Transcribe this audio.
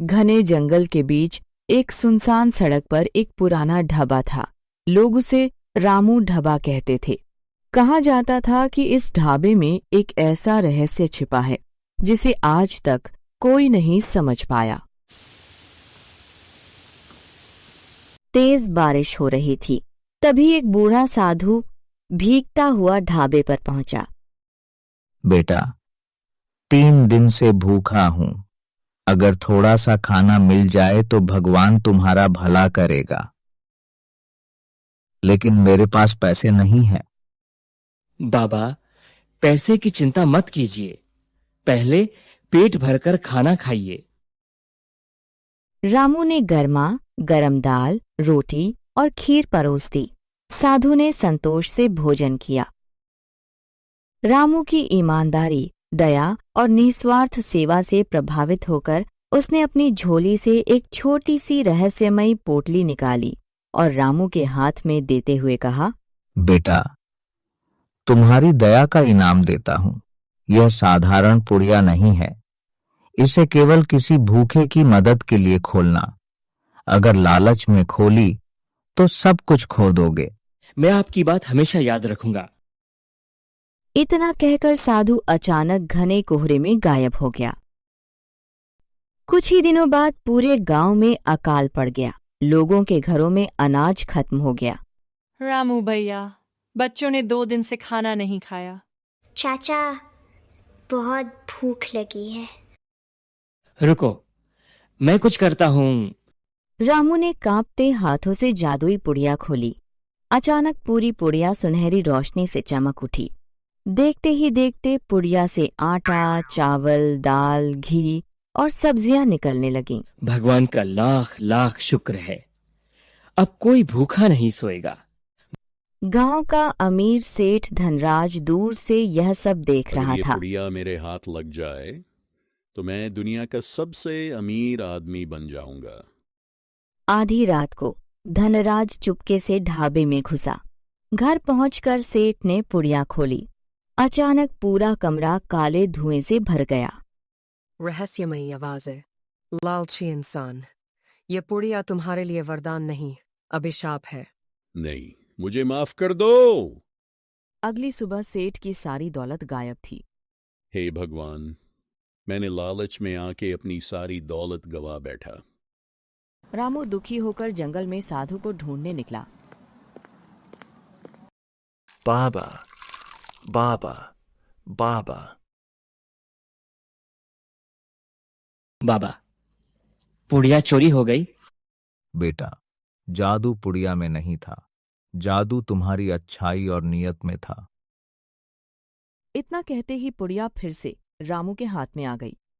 घने जंगल के बीच एक सुनसान सड़क पर एक पुराना ढाबा था। लोग उसे रामू ढाबा कहते थे। कहा जाता था कि इस ढाबे में एक ऐसा रहस्य छिपा है जिसे आज तक कोई नहीं समझ पाया। तेज बारिश हो रही थी। तभी एक बूढ़ा साधु भीगता हुआ ढाबे पर पहुंचा। बेटा, 3 दिन से भूखा हूं। अगर थोड़ा सा खाना मिल जाए तो भगवान तुम्हारा भला करेगा, लेकिन मेरे पास पैसे नहीं है। बाबा, पैसे की चिंता मत कीजिए, पहले पेट भरकर खाना खाइए। रामू ने गर्मा गरम दाल, रोटी और खीर परोस दी। साधु ने संतोष से भोजन किया। रामू की ईमानदारी, दया और निस्वार्थ सेवा से प्रभावित होकर उसने अपनी झोली से एक छोटी सी रहस्यमयी पोटली निकाली और रामू के हाथ में देते हुए कहा, बेटा, तुम्हारी दया का इनाम देता हूं। यह साधारण पुड़िया नहीं है। इसे केवल किसी भूखे की मदद के लिए खोलना। अगर लालच में खोली तो सब कुछ खो दोगे। मैं आपकी बात हमेशा याद रखूंगा। इतना कहकर साधु अचानक घने कोहरे में गायब हो गया। कुछ ही दिनों बाद पूरे गांव में अकाल पड़ गया। लोगों के घरों में अनाज खत्म हो गया। रामू भैया, बच्चों ने 2 दिन से खाना नहीं खाया। चाचा, बहुत भूख लगी है। रुको, मैं कुछ करता हूं। रामू ने कांपते हाथों से जादुई पुड़िया खोली। अचानक पूरी पुड़िया सुनहरी रोशनी से चमक उठी। देखते ही देखते पुड़िया से आटा, चावल, दाल, घी और सब्जियां निकलने लगीं। भगवान का लाख लाख शुक्र है। अब कोई भूखा नहीं सोएगा। गांव का अमीर सेठ धनराज दूर से यह सब देख रहा अगर ये था। पुड़िया मेरे हाथ लग जाए तो मैं दुनिया का सबसे अमीर आदमी बन जाऊंगा। आधी रात को धनराज चुपके से ढाबे में घुसा। घर पहुंचकर सेठ ने पुड़िया खोली। अचानक पूरा कमरा काले धुएं से भर गया। रहस्यमयी आवाज़ें। लालची इंसान, ये पुड़िया तुम्हारे लिए वरदान नहीं, अभिशाप है। नहीं, मुझे माफ कर दो। अगली सुबह सेठ की सारी दौलत गायब थी। हे भगवान, मैंने लालच में आके अपनी सारी दौलत गवा बैठा। रामू दुखी होकर जंगल में साधु को ढूंढने निकला। बाबा, बाबा, बाबा। बाबा, पुड़िया चोरी हो गई। बेटा, जादू पुड़िया में नहीं था। जादू तुम्हारी अच्छाई और नियत में था। इतना कहते ही पुड़िया फिर से रामू के हाथ में आ गई।